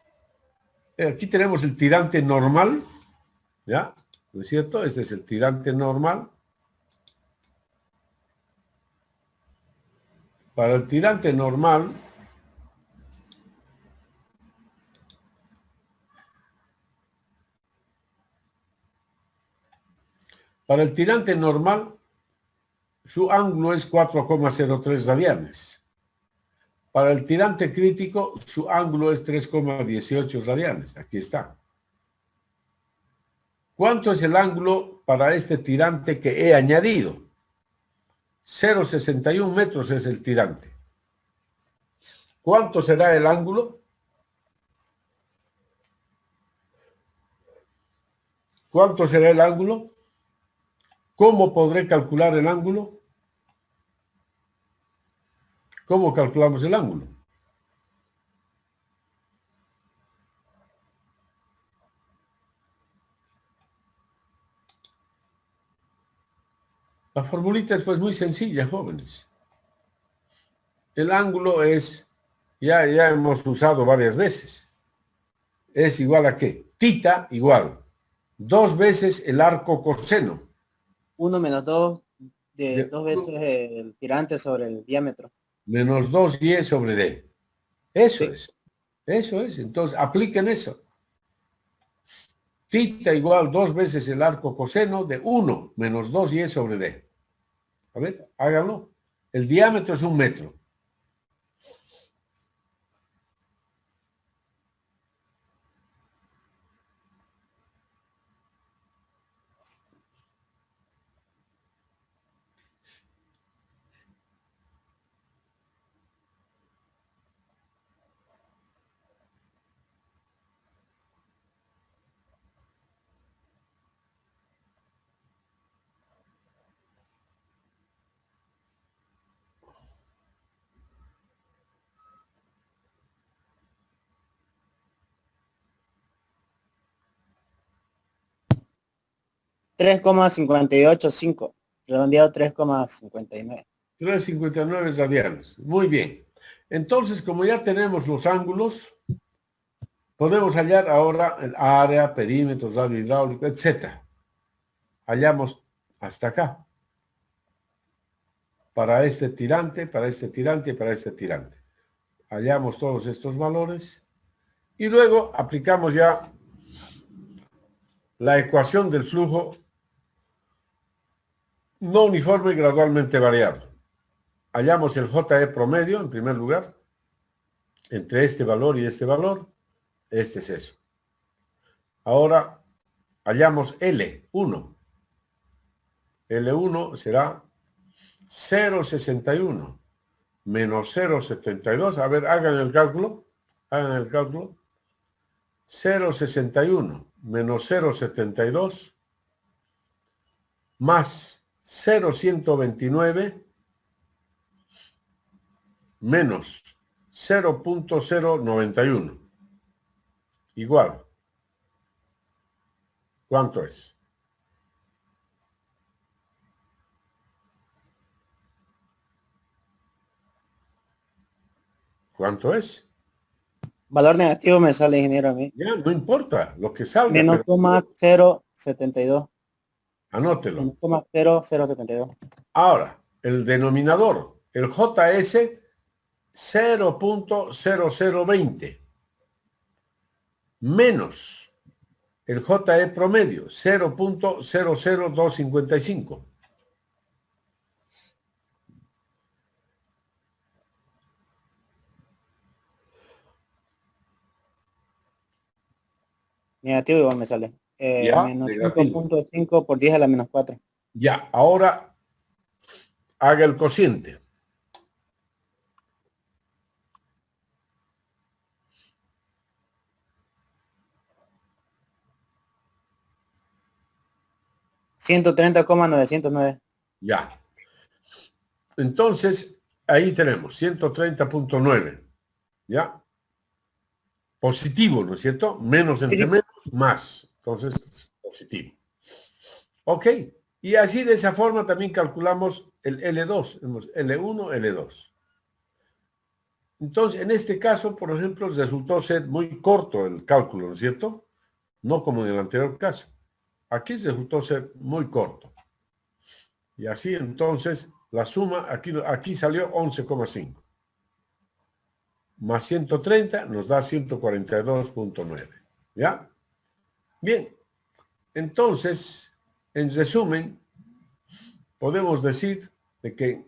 aquí tenemos el tirante normal. ¿Ya? ¿No es cierto? Este es el tirante normal. Para el tirante normal, su ángulo es 4,03 radianes. Para el tirante crítico, su ángulo es 3,18 radianes. Aquí está. ¿Cuánto es el ángulo para este tirante que he añadido? 0,61 metros es el tirante. ¿Cuánto será el ángulo? ¿Cuánto será el ángulo? ¿Cómo podré calcular el ángulo? ¿Cómo calculamos el ángulo? La formulita es pues muy sencilla, jóvenes. El ángulo es, ya hemos usado varias veces. ¿Es igual a qué? Tita igual 2 veces el arco coseno. 1 menos 2 de 2 veces el tirante sobre el diámetro. Menos 2y sobre d. Eso Sí. es. Eso es. Entonces, apliquen eso. Tita igual 2 veces el arco coseno de 1 menos 2y sobre d. A ver, háganlo. El diámetro es 1 metro. $3,585, redondeado 3,59. 3,59 radianes. Muy bien. Entonces, como ya tenemos los ángulos, podemos hallar ahora el área, perímetro, radio hidráulico, etc. Hallamos hasta acá. Para este tirante, para este tirante y para este tirante. Hallamos todos estos valores y luego aplicamos ya la ecuación del flujo no uniforme y gradualmente variado. Hallamos el JE promedio en primer lugar, entre este valor y este valor, este es eso. Ahora hallamos L1. L1 será 0,61 menos 0,72. A ver, hagan el cálculo. Hagan el cálculo. 0,61 menos 0,72 más 0,129 menos 0,091. Igual. ¿Cuánto es? ¿Cuánto es? Valor negativo me sale, ingeniero, a mí. Ya, no importa lo que salga. Menos Pero 0,072. anótelo. Menos 0,072. Ahora, el denominador, el JS 0,0020 menos el JE promedio 0,00255. Negativo igual me sale. Ya, Menos negativo. 5.5 por 10 a la menos 4. Ya, ahora haga el cociente. $130,909. Ya. Entonces, ahí tenemos 130,9. ¿Ya? Positivo, ¿no es cierto? Menos entre menos, más. Entonces, positivo. Ok. Y así de esa forma también calculamos el L2. Tenemos L1, L2. Entonces, en este caso, por ejemplo, resultó ser muy corto el cálculo, ¿no es cierto? No como en el anterior caso. Aquí resultó ser muy corto. Y así entonces la suma, aquí salió 11,5. Más 130 nos da 142,9. ¿Ya? Bien. Entonces, en resumen, podemos decir de que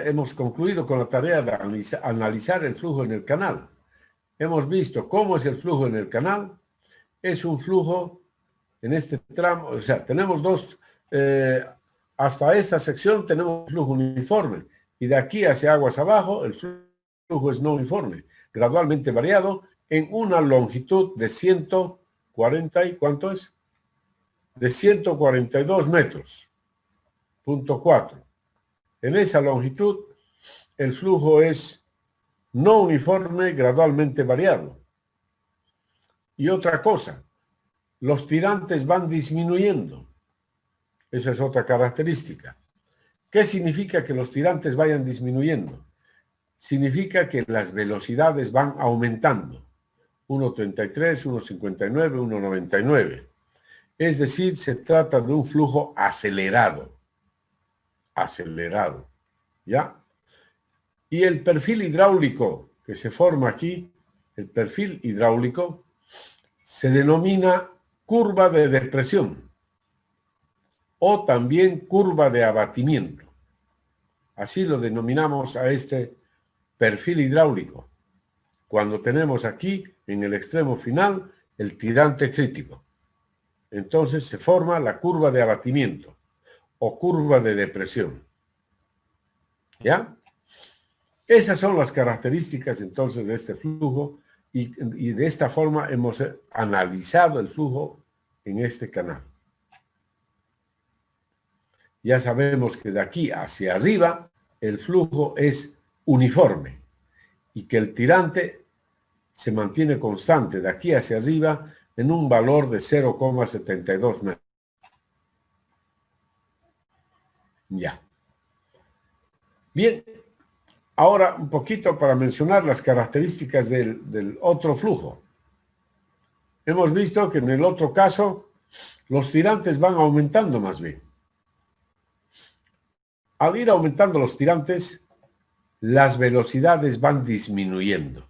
hemos concluido con la tarea de analizar el flujo en el canal. Hemos visto cómo es el flujo en el canal. Es un flujo en este tramo, o sea, tenemos dos, hasta esta sección tenemos flujo uniforme. Y de aquí hacia aguas abajo, el flujo es no uniforme, gradualmente variado en una longitud de 140, ¿y cuánto es? De 142 metros, punto 4. En esa longitud, el flujo es no uniforme, gradualmente variado. Y otra cosa, los tirantes van disminuyendo. Esa es otra característica. ¿Qué significa que los tirantes vayan disminuyendo? Significa que las velocidades van aumentando. 1.33, 1.59, 1.99. Es decir, se trata de un flujo acelerado. Acelerado. ¿Ya? Y el perfil hidráulico que se forma aquí, el perfil hidráulico, se denomina curva de depresión o también curva de abatimiento. Así lo denominamos a este perfil hidráulico, cuando tenemos aquí, en el extremo final, el tirante crítico. Entonces se forma la curva de abatimiento o curva de depresión. ¿Ya? Esas son las características entonces de este flujo y de esta forma hemos analizado el flujo en este canal. Ya sabemos que de aquí hacia arriba el flujo es uniforme y que el tirante se mantiene constante de aquí hacia arriba en un valor de 0,72 metros. Ya. Bien, ahora un poquito para mencionar las características del otro flujo. Hemos visto que en el otro caso los tirantes van aumentando más bien. Al ir aumentando los tirantes, las velocidades van disminuyendo.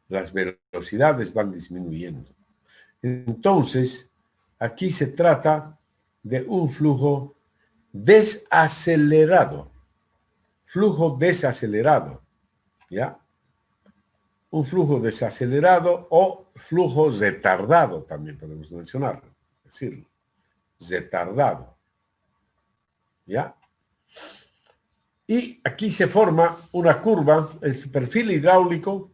Las velocidades van disminuyendo. Entonces, aquí se trata de un flujo desacelerado. Flujo desacelerado, ¿ya? Un flujo desacelerado o flujo retardado, también podemos mencionarlo, decirlo. Retardado, ¿ya? Y aquí se forma una curva, el perfil hidráulico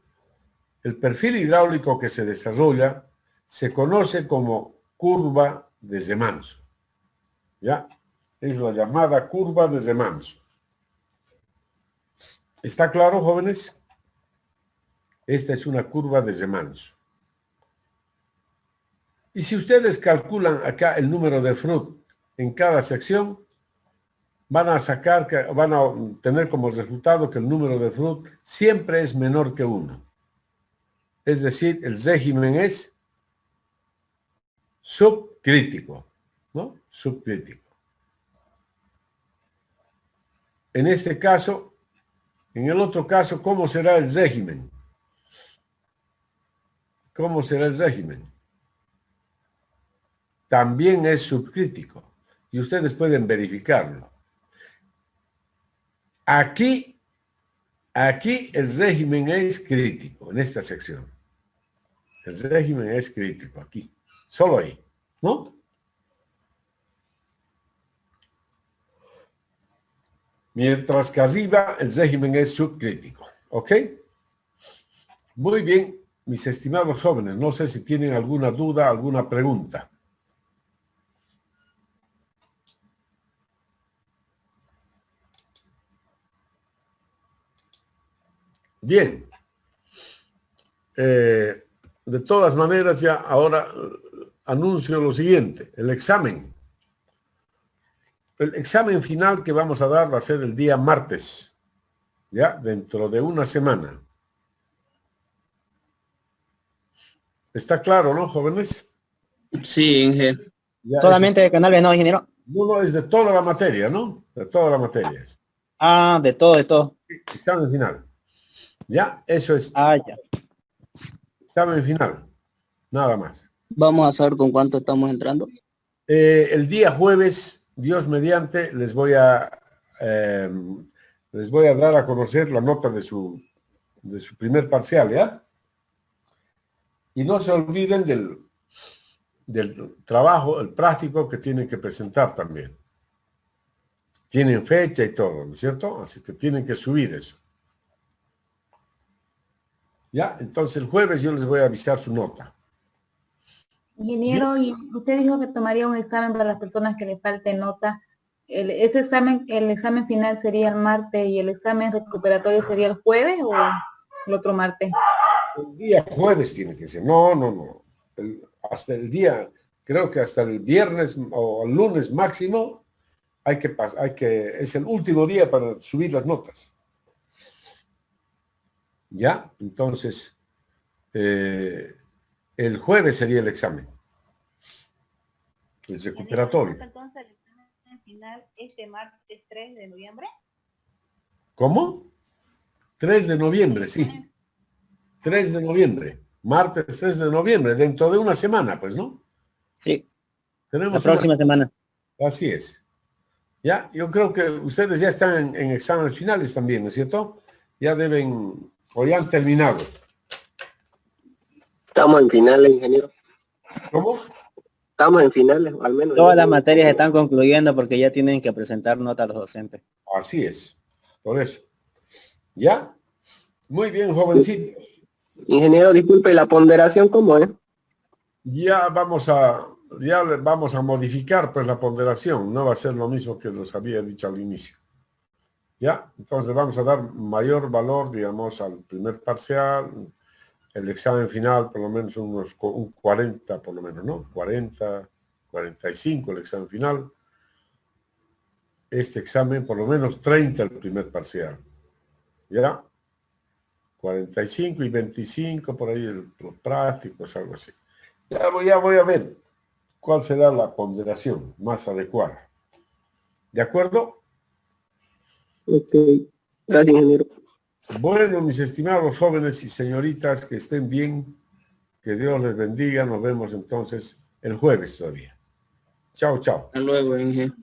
que se desarrolla se conoce como curva de remanso, ¿ya? Es la llamada curva de remanso. ¿Está claro, jóvenes? Esta es una curva de remanso. Y si ustedes calculan acá el número de Froude en cada sección, van a tener como resultado que el número de Froude siempre es menor que 1. Es decir, el régimen es subcrítico, ¿no? Subcrítico. En este caso, en el otro caso, ¿cómo será el régimen? ¿Cómo será el régimen? También es subcrítico y ustedes pueden verificarlo. Aquí el régimen es crítico, en esta sección. El régimen es crítico aquí, solo ahí, ¿no? Mientras que arriba el régimen es subcrítico, ¿ok? Muy bien, mis estimados jóvenes, no sé si tienen alguna duda, alguna pregunta. Bien. De todas maneras, ya ahora anuncio lo siguiente, el examen. El examen final que vamos a dar va a ser el día martes, ya, dentro de una semana. ¿Está claro, no, jóvenes? Sí, Inge. Ya Solamente de canales, ¿no, ingeniero? uno es de toda la materia, ¿no? De toda la materia. Ah, de todo, de todo. Examen final. Ya, eso es Ah, ya. examen final. Nada más. Vamos a saber con cuánto estamos entrando. El día jueves, Dios mediante, les voy a dar a conocer la nota de su primer parcial, ¿ya? Y no se olviden del trabajo, el práctico que tienen que presentar también. Tienen fecha y todo, ¿no es cierto? Así que tienen que subir eso. ¿Ya? Entonces el jueves yo les voy a avisar su nota. Ingeniero, y usted dijo que tomaría un examen para las personas que le falte nota. El examen final sería el martes y el examen recuperatorio sería el jueves o el otro martes. El día jueves tiene que ser. No. Hasta el día, creo que hasta el viernes o el lunes máximo, es el último día para subir las notas. ¿Ya? Entonces, el jueves sería el examen. El recuperatorio. Entonces, el examen final este martes 3 de noviembre. ¿Cómo? 3 de noviembre, sí. 3 de noviembre. Martes 3 de noviembre, dentro de una semana, pues, ¿no? Sí, Tenemos la próxima semana. Así es. Ya, yo creo que ustedes ya están en exámenes finales también, ¿no es cierto? Ya deben, o ya han terminado. Estamos en finales, ingeniero. ¿Cómo? Estamos en finales, al menos. Todas las materias están concluyendo porque ya tienen que presentar notas los docentes. Así es, por eso. ¿Ya? Muy bien, jovencitos. Ingeniero, disculpe, ¿la ponderación cómo es? Ya vamos a modificar pues la ponderación. No va a ser lo mismo que los había dicho al inicio. ¿Ya? Entonces vamos a dar mayor valor, digamos, al primer parcial. El examen final, por lo menos un 40, por lo menos, ¿no? 40, 45 el examen final. Este examen, por lo menos 30 el primer parcial. ¿Ya? 45 y 25, por ahí los prácticos, algo así. Ya voy a ver cuál será la ponderación más adecuada. ¿De acuerdo? Ok. Gracias, ingeniero. Bueno, mis estimados jóvenes y señoritas, que estén bien, que Dios les bendiga. Nos vemos entonces el jueves todavía. Chao, chao. Hasta luego, ingeniero.